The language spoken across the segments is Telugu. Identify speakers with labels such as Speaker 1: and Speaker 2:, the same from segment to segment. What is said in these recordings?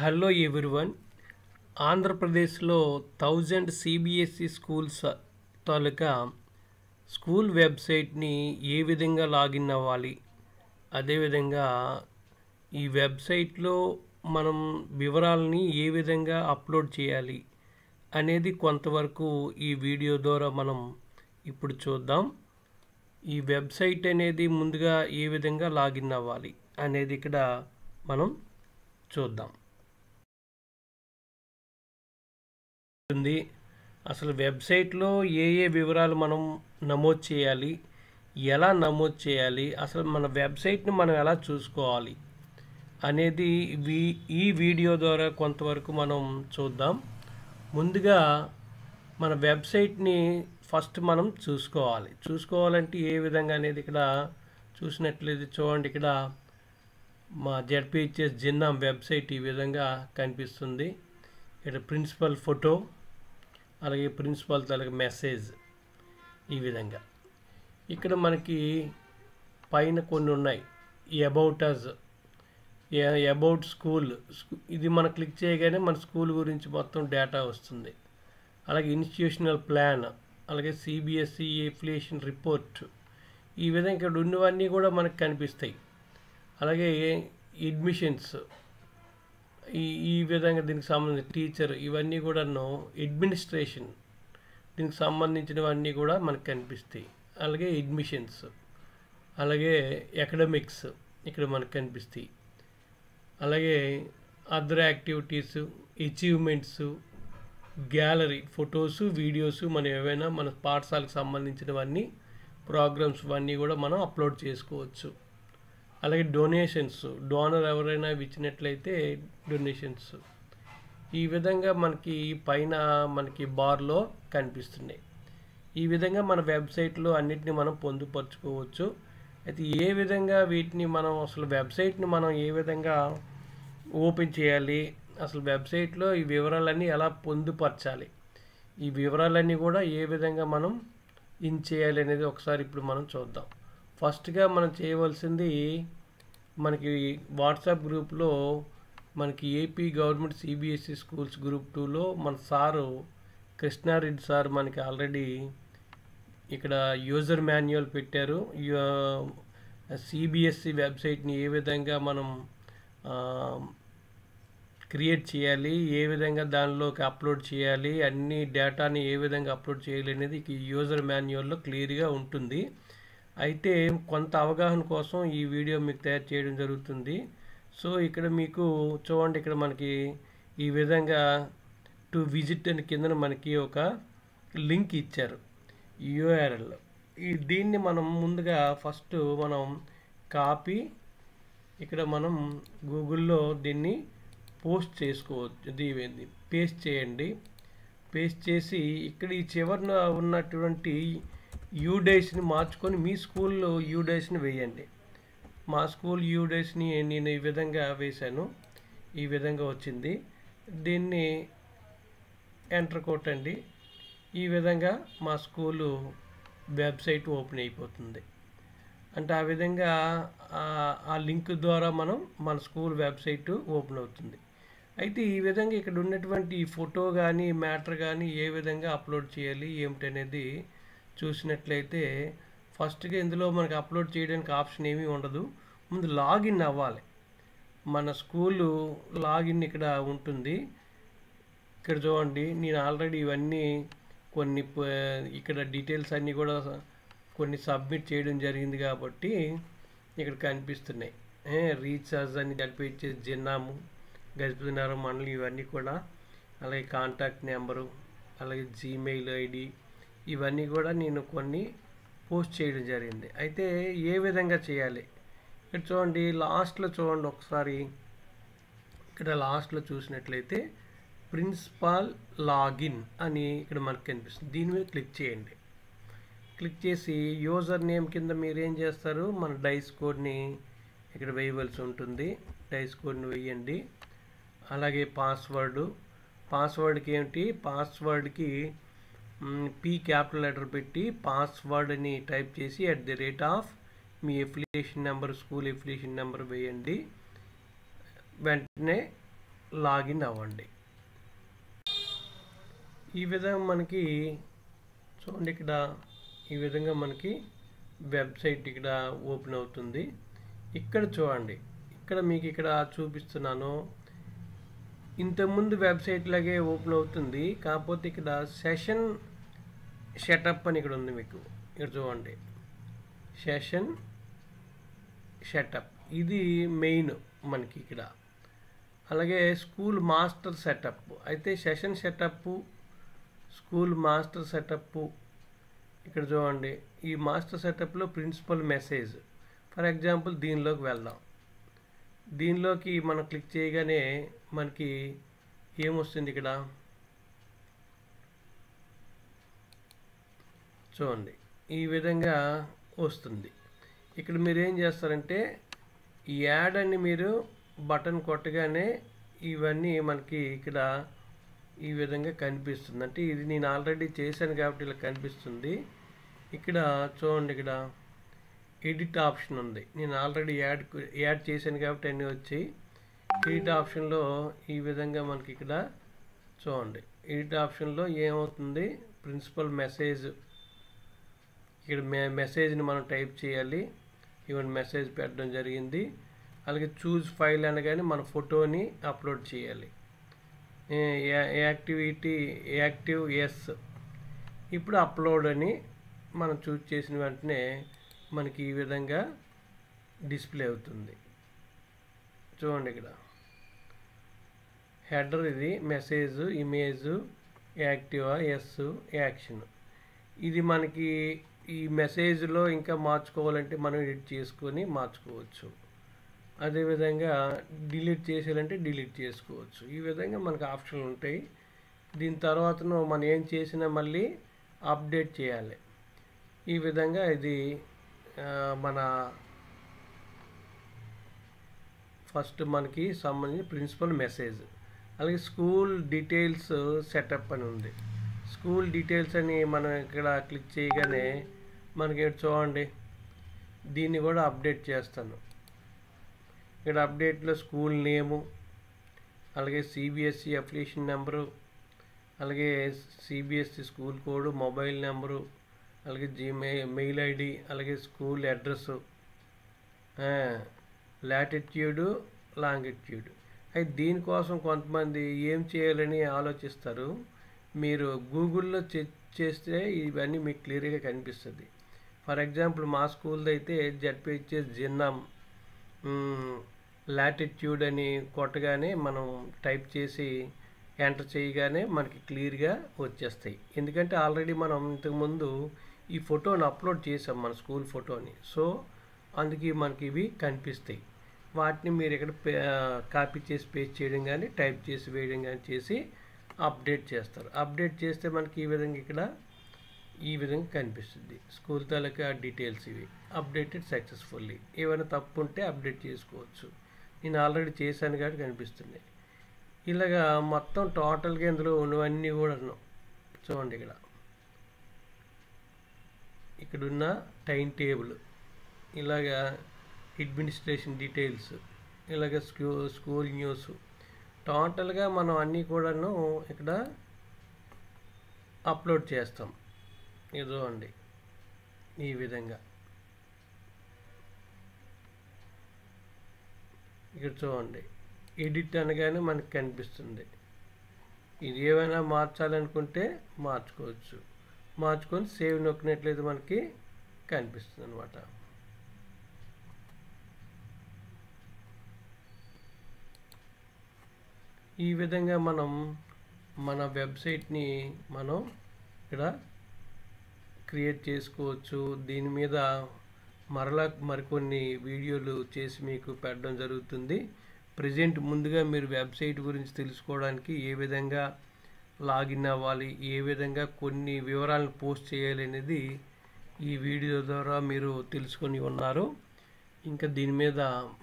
Speaker 1: Hello everyone. ఆంధ్రప్రదేశ్లో 1000 సిబిఎస్ఈ స్కూల్స్ తాలూకా స్కూల్ వెబ్సైట్ని ఏ విధంగా లాగిన్ అవ్వాలి, అదేవిధంగా ఈ వెబ్సైట్లో మనం వివరాలని ఏ విధంగా అప్లోడ్ చేయాలి అనేది కొంతవరకు ఈ వీడియో ద్వారా మనం ఇప్పుడు చూద్దాం. ఈ వెబ్సైట్ అనేది ముందుగా ఏ విధంగా లాగిన్ అవ్వాలి అనేది ఇక్కడ మనం చూద్దాం. అసలు వెబ్సైట్లో ఏ వివరాలు మనం నమోదు చేయాలి, ఎలా నమోదు చేయాలి, అసలు మన వెబ్సైట్ని మనం ఎలా చూసుకోవాలి అనేది ఈ వీడియో ద్వారా కొంతవరకు మనం చూద్దాం. ముందుగా మన వెబ్సైట్ని ఫస్ట్ మనం చూసుకోవాలంటే ఏ విధంగా అనేది ఇక్కడ చూసినట్లయితే చూడండి, ఇక్కడ మా జెడ్పిహెచ్ఎస్ జిన్నాం వెబ్సైట్ ఈ విధంగా కనిపిస్తుంది. ఇక్కడ ప్రిన్సిపల్ ఫోటో, అలాగే ప్రిన్సిపల్ తాలూకా మెసేజ్ ఈ విధంగా. ఇక్కడ మనకి పైన కొన్ని ఉన్నాయి. అబౌట్ అస్, అబౌట్ స్కూల్, ఇది మనం క్లిక్ చేయగానే మన స్కూల్ గురించి మొత్తం డేటా వస్తుంది. అలాగే ఇన్స్టిట్యూషనల్ ప్లాన్, అలాగే సిబిఎస్ఈ ఎఫిలియేషన్ రిపోర్ట్, ఈ విధంగా ఇక్కడ ఉన్నవన్నీ కూడా మనకు కనిపిస్తాయి. అలాగే అడ్మిషన్స్, ఈ విధంగా దీనికి సంబంధించిన టీచర్, ఇవన్నీ కూడాను అడ్మినిస్ట్రేషన్, దీనికి సంబంధించినవన్నీ కూడా మనకు కనిపిస్తాయి. అలాగే అడ్మిషన్స్, అలాగే అకాడమిక్స్ ఇక్కడ మనకు కనిపిస్తాయి. అలాగే other activities, achievements, gallery, photos, videos, మనం ఏవైనా మన పాఠశాలకు సంబంధించినవన్నీ ప్రోగ్రామ్స్ అన్నీ కూడా మనం అప్లోడ్ చేసుకోవచ్చు. అలాగే డొనేషన్స్, డోనర్ ఎవరైనా ఇచ్చినట్లయితే డొనేషన్స్, ఈ విధంగా మనకి పైన మనకి బార్లో కనిపిస్తున్నాయి. ఈ విధంగా మన వెబ్సైట్లో అన్నిటిని మనం పొందుపరుచుకోవచ్చు. అయితే ఏ విధంగా వీటిని మనం అసలు వెబ్సైట్ని మనం ఏ విధంగా ఓపెన్ చేయాలి, అసలు వెబ్సైట్లో ఈ వివరాలన్నీ ఎలా పొందుపరచాలి, ఈ వివరాలన్నీ కూడా ఏ విధంగా మనం చేయాలి అనేది ఒకసారి ఇప్పుడు మనం చూద్దాం. ఫస్ట్గా మనం చేయవలసింది, మనకి వాట్సాప్ గ్రూప్లో మనకి AP government CBSE schools group 2లో మన సారు కృష్ణారెడ్డి సార్ మనకి ఆల్రెడీ ఇక్కడ యూజర్ మాన్యువల్ పెట్టారు. సిబిఎస్ఈ వెబ్సైట్ని ఏ విధంగా మనం క్రియేట్ చేయాలి, ఏ విధంగా దానిలోకి అప్లోడ్ చేయాలి, అన్ని డేటాని ఏ విధంగా అప్లోడ్ చేయాలి అనేది ఈ యూజర్ మాన్యువల్లో క్లియర్గా ఉంటుంది. అయితే కొంత అవగాహన కోసం ఈ వీడియో మీకు తయారు చేయడం జరుగుతుంది. సో ఇక్కడ మీకు చూడండి, ఇక్కడ మనకి ఈ విధంగా టు విజిట్ అని కింద మనకి ఒక లింక్ ఇచ్చారు, URL. దీన్ని మనం ముందుగా ఫస్ట్ మనం కాపీ, ఇక్కడ మనం గూగుల్లో దీన్ని పోస్ట్ చేసుకోవచ్చు. ఇది పేస్ట్ చేయండి. పేస్ట్ చేసి ఇక్కడ ఈ చివరిన ఉన్నటువంటి యూడేస్ని మార్చుకొని మీ స్కూల్లో యూడేస్ని వేయండి. మా స్కూల్ యూడేస్ని నేను ఈ విధంగా వేశాను, ఈ విధంగా వచ్చింది. దీన్ని ఎంటర్ కొట్టండి. ఈ విధంగా మా స్కూలు వెబ్సైట్ ఓపెన్ అయిపోతుంది. అంటే ఆ విధంగా ఆ లింక్ ద్వారా మన స్కూల్ వెబ్సైట్ ఓపెన్ అవుతుంది. అయితే ఈ విధంగా ఇక్కడ ఉన్నటువంటి ఫోటో కానీ మ్యాటర్ కానీ ఏ విధంగా అప్లోడ్ చేయాలి ఏమిటనేది చూసినట్లయితే, ఫస్ట్గా ఇందులో మనకి అప్లోడ్ చేయడానికి ఆప్షన్ ఏమీ ఉండదు. ముందు లాగిన్ అవ్వాలి. మన స్కూలు లాగిన్ ఇక్కడ ఉంటుంది. ఇక్కడ చూడండి, నేను ఆల్రెడీ ఇవన్నీ కొన్ని ఇక్కడ డీటెయిల్స్ అన్నీ కూడా కొన్ని సబ్మిట్ చేయడం జరిగింది కాబట్టి ఇక్కడ కనిపిస్తున్నాయి. రీఛార్జ్ అని జడ్పిహెచ్ఎస్ జిన్నాము, గజపతినగరం మండలం, ఇవన్నీ కూడా. అలాగే కాంటాక్ట్ నెంబరు, అలాగే జీమెయిల్ ఐడి, ఇవన్నీ కూడా నేను కొన్ని పోస్ట్ చేయడం జరిగింది. అయితే ఏ విధంగా చేయాలి ఇక్కడ చూడండి, లాస్ట్లో చూడండి ఒకసారి. ఇక్కడ లాస్ట్లో చూసినట్లయితే ప్రిన్సిపాల్ లాగిన్ అని ఇక్కడ మనకు కనిపిస్తుంది. దీని మీద క్లిక్ చేయండి. క్లిక్ చేసి యూజర్ నేమ్ కింద మీరు ఏం చేస్తారు, మన డైస్ కోడ్ని ఇక్కడ వేయవలసి ఉంటుంది. డైస్ కోడ్ని వేయండి. అలాగే పాస్వర్డ్కి ఏమిటి, పాస్వర్డ్కి P క్యాపిటల్ లెటర్ పెట్టి పాస్వర్డ్ని టైప్ చేసి @ మీ affiliation number, school affiliation number వేయండి. వెంటనే లాగిన్ అవ్వండి. ఈ విధంగా మనకి చూడండి, ఇక్కడ ఈ విధంగా మనకి వెబ్సైట్ ఇక్కడ ఓపెన్ అవుతుంది. ఇక్కడ చూడండి, ఇక్కడ మీకు ఇక్కడ చూపిస్తున్నాను. ఇంతకుముందు వెబ్సైట్ లాగే ఓపెన్ అవుతుంది, కాకపోతే ఇక్కడ సెషన్ సెటప్ అని ఇక్కడ ఉంది. మీకు ఇక్కడ చూడండి, సెషన్ సెటప్ ఇది మెయిన్ మనకి ఇక్కడ. అలాగే స్కూల్ మాస్టర్ సెటప్, అయితే session setup, school master setup ఇక్కడ చూడండి. ఈ మాస్టర్ సెటప్లో ప్రిన్సిపల్ మెసేజ్, ఫర్ ఎగ్జాంపుల్ దీనిలోకి వెళ్దాం. దీనిలోకి మనం క్లిక్ చేయగానే మనకి ఏమొస్తుంది, ఇక్కడ చూడండి ఈ విధంగా వస్తుంది. ఇక్కడ మీరు ఏం చేస్తారంటే ఈ యాడ్ అని మీరు బటన్ కొట్టగానే ఇవన్నీ మనకి ఇక్కడ ఈ విధంగా కనిపిస్తుంది. అంటే ఇది నేను ఆల్రెడీ చేశాను కాబట్టి ఇలా కనిపిస్తుంది. ఇక్కడ చూడండి, ఇక్కడ ఎడిట్ ఆప్షన్ ఉంది. నేను ఆల్రెడీ యాడ్ చేశాను కాబట్టి అన్నీ వచ్చాయి. ఎడిట్ ఆప్షన్లో ఈ విధంగా మనకి ఇక్కడ చూడండి, ఎడిట్ ఆప్షన్లో ఏమవుతుంది, ప్రిన్సిపల్ మెసేజ్, ఇక్కడ మెసేజ్ని మనం టైప్ చేయాలి. ఇవన్నీ మెసేజ్ పెట్టడం జరిగింది. అలాగే చూజ్ ఫైల్ అనగానే మన ఫోటోని అప్లోడ్ చేయాలి. యాక్టివ్ ఎస్, ఇప్పుడు అప్లోడ్ అని మనం చూజ్ చేసిన వెంటనే మనకి ఈ విధంగా డిస్ప్లే అవుతుంది. చూడండి, ఇక్కడ హెడర్, ఇది మెసేజ్, ఇమేజ్, యాక్టివా, ఎస్, యాక్షన్. ఇది మనకి ఈ మెసేజ్లో ఇంకా మార్చుకోవాలంటే మనం ఎడిట్ చేసుకొని మార్చుకోవచ్చు. అదేవిధంగా డిలీట్ చేసేయాలంటే డిలీట్ చేసుకోవచ్చు. ఈ విధంగా మనకు ఆప్షన్లు ఉంటాయి. దీని తర్వాతను మనం ఏం చేసినా మళ్ళీ అప్డేట్ చేయాలి. ఈ విధంగా ఇది మన ఫస్ట్ మనకి సంబంధించి ప్రిన్సిపల్ మెసేజ్. అలాగే స్కూల్ డీటెయిల్స్ సెటప్ అని ఉంది. స్కూల్ డీటెయిల్స్ అని మనం ఇక్కడ క్లిక్ చేయగానే మనకి చూడండి, దీన్ని కూడా అప్డేట్ చేస్తాను. ఇక్కడ అప్డేట్లో స్కూల్ నేము, అలాగే సిబిఎస్ఈ అప్లికేషన్ నెంబరు, అలాగే CBSE school code, mobile number, అలాగే మెయిల్ ఐడి, అలాగే స్కూల్ అడ్రస్సు, లాటిట్యూడు, లాంగిట్యూడ్. అయితే దీనికోసం కొంతమంది ఏం చేయాలని ఆలోచిస్తారు. మీరు గూగుల్లో చేస్తే ఇవన్నీ మీకు క్లియర్గా కనిపిస్తుంది. ఫర్ ఎగ్జాంపుల్ మా స్కూల్ది అయితే జెడ్పిహెచ్ఎస్ జిన్నాం లాటిట్యూడ్ అని కొట్టగానే మనం టైప్ చేసి ఎంటర్ చేయగానే మనకి క్లియర్గా వచ్చేస్తాయి. ఎందుకంటే ఆల్రెడీ మనం ఇంతకుముందు ఈ ఫోటోని అప్లోడ్ చేసాం, మన స్కూల్ ఫోటోని. సో అందుకే మనకి ఇవి కనిపిస్తాయి. వాటిని మీరు ఇక్కడ కాపీ చేసి పేస్ట్ చేయడం కానీ టైప్ చేసి వేయడం కానీ చేసి అప్డేట్ చేస్తారు. అప్డేట్ చేస్తే మనకి ఈ విధంగా ఇక్కడ ఈ విధంగా కనిపిస్తుంది. స్కూల్ తాలూకా డీటెయిల్స్ ఇవి అప్డేటెడ్ సక్సెస్ఫుల్లీ. ఏమైనా తప్పు ఉంటే అప్డేట్ చేసుకోవచ్చు. నేను ఆల్రెడీ చేశాను కాబట్టి కనిపిస్తున్నాయి. ఇలాగా మొత్తం టోటల్గా ఇందులో ఉన్నవన్నీ కూడా చూడండి. ఇక్కడున్న టైం టేబుల్, ఇలాగా అడ్మినిస్ట్రేషన్ డీటెయిల్స్, ఇలాగ స్కూల్ న్యూస్, టోటల్గా మనం అన్నీ కూడాను ఇక్కడ అప్లోడ్ చేస్తాం. ఇదిగోండి ఈ విధంగా. ఇక్కడ చూడండి, ఎడిట్ అనగానే మనకు కనిపిస్తుంది. ఇది ఏమైనా మార్చాలనుకుంటే మార్చుకోవచ్చు. మార్చుకొని సేవ్ నొక్కినట్లయితే మనకి కనిపిస్తుంది అన్నమాట. ఈ విధంగా మనం మన వెబ్సైట్ని మనం ఇక్కడ క్రియేట్ చేసుకోవచ్చు. దీని మీద మరికొన్ని వీడియోలు చేసి మీకు పెట్టడం జరుగుతుంది. ప్రజెంట్ ముందుగా మీరు వెబ్సైట్ గురించి తెలుసుకోవడానికి ఏ విధంగా లాగిన్ అవ్వాలి, ఏ విధంగా కొన్ని వివరాలను పోస్ట్ చేయాలి అనేది ఈ వీడియో ద్వారా మీరు తెలుసుకొని ఉన్నారు. ఇంకా దీని మీద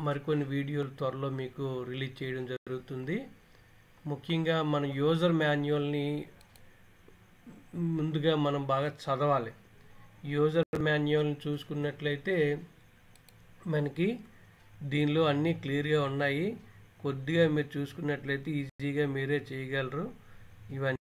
Speaker 1: మరికొన్ని వీడియోలు త్వరలో మీకు రిలీజ్ చేయడం జరుగుతుంది. ముఖ్యంగా మన యూజర్ మాన్యువల్ని ముందుగా మనం బాగా చదవాలి. యూజర్ మాన్యువల్ని చూసుకున్నట్లయితే మనకి దీనిలో అన్నీ క్లియర్గా ఉన్నాయి. కొద్దిగా మీరు చూసుకున్నట్లయితే ఈజీగా మీరే చేయగలరు ఇవన్నీ.